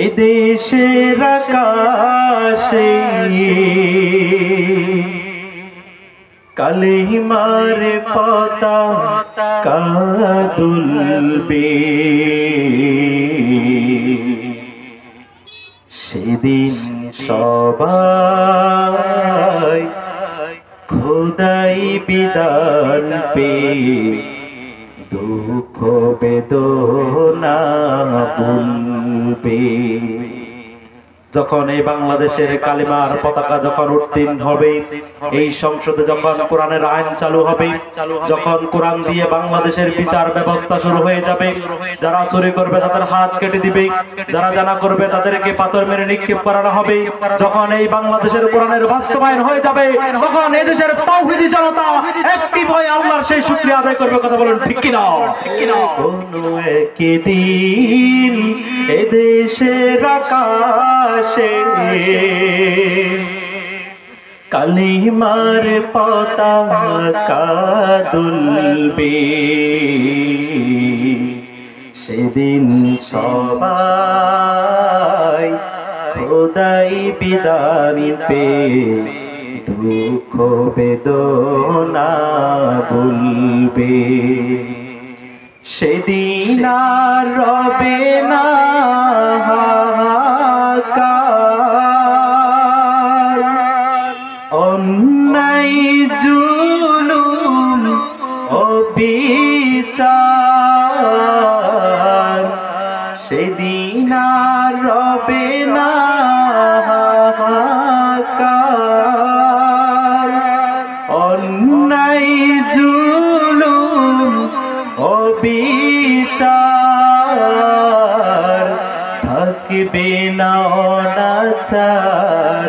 এদেশের আকাশে কালিমার পতাকা দুলবে, সেদিন সবাই খোদাই বিধান পেয়ে দুঃখ বেদনা ভুলবে। যখন এই বাংলাদেশের কালিমার পতাকা যখন উত্তীর্ণ হবে, এই সংসদে যখন কোরআনের আইন চালু হবে, যখন কোরআন দিয়ে বাংলাদেশের বিচার ব্যবস্থা শুরু হয়ে যাবে, যারা চুরি করবে তাদের হাত কেটে দিবে, যারা জানা করবে তাদেরকে পাথর মেরে নিক্ষেপ করানো হবে। যখন এই বাংলাদেশের কোরআনের বাস্তবায়ন হয়ে যাবে, তখন এই দেশের তাওহীদি জনতা একটি ভয়ে আল্লাহর সেই শুকরিয়া আদায় করবে। কথা বলুন ঠিক কিনা? কোনো একদিন এদেশের আকাশে কালিমার পতাকা দুলবে, সেদিন সবাই খোদাই বিধান পেয়ে দুঃখ বেদনা ভুলবে। সেদিন আর রবে না হাহাকার, অন্যায় জুলুম অবিচার, সেদিন আর রবে না হাহাকার, অন্যায় জুলুম অবিচার, থাকবে না অনাচার,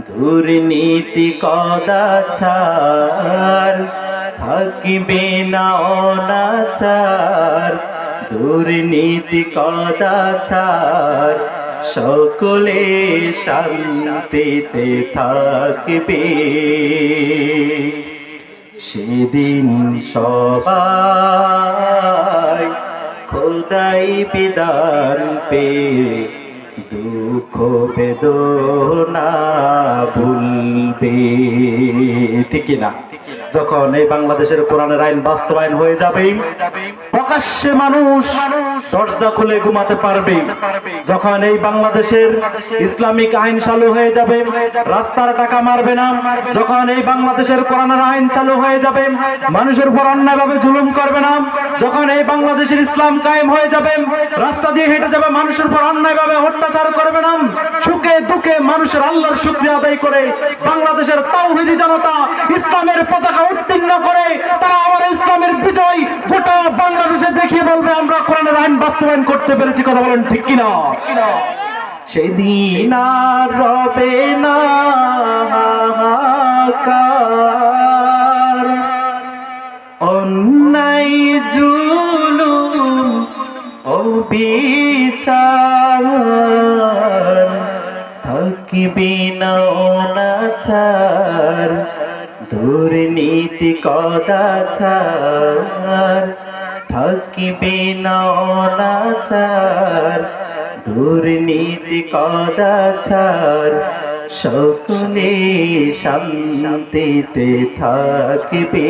দুর্নীতি কদাচার, থাকবে না অনাচার, দুর্নীতি কদাচার, সকলে শান্তিতে থাকবে। সেদিন সবাই খোদাই বিধান পেয়ে দুঃখ বেদনা ভুলবে। ঠিক না? যখন এই বাংলাদেশের কোরআনের আইন বাস্তবায়ন হয়ে যাবে, প্রকাশ্যে মানুষ দরজা খুলে ঘুমাতে পারবে। যখন এই বাংলাদেশের ইসলামিক আইন চালু হয়ে যাবে, রাস্তার টাকা মারবে না। যখন এই বাংলাদেশের কোরআনের আইন চালু হয়ে যাবে, মানুষের উপর অন্যায়ভাবে জুলুম করবে না। যখন এই বাংলাদেশের ইসলাম কায়েম হয়ে যাবে, রাস্তা দিয়ে হেঁটে যাবে, মানুষের উপর অন্যায়ভাবে অত্যাচার করবে না। সুখে দুঃখে মানুষের আল্লাহর শুকরিয়া আদায় করে বাংলাদেশের তাওহীদি জনতা ইসলামের পতাকা উত্তীর্ণ করে তারা আমার ইসলামের বিজয় গোটা বাংলাদেশে দেখিয়ে বলবে আমরা কোরআনের আইন বাস্তবায়ন করতে পেরেছি। কথা বলেন ঠিক কিনা? সেদিন আর রবে না হাহাকার, অন্যায় জুলুম অবিচার, থাকবে না অনাচার, দুর্নীতি কদাচার, থাকবে না অনাচার, দুর্নীতি কদাচার, সকলে শান্তিতে থাকবে।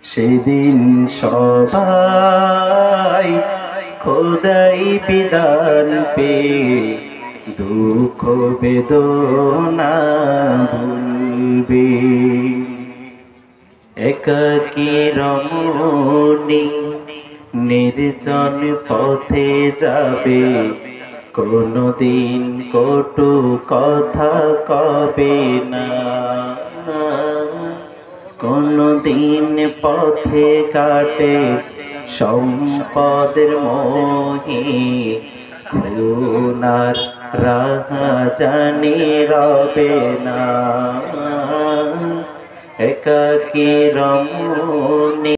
সেদিন সবাই খোদাই বিধান পেয়ে দুঃখ বেদনা ভুলবে। একাকী রমণী নির্জন পথে যাবে, কোনদিন কটু কথা কবে না, কোনদিন পথে কাটে সম্পদের মোহে, খুনার রাহা জানি রবে না। একাকী রমণী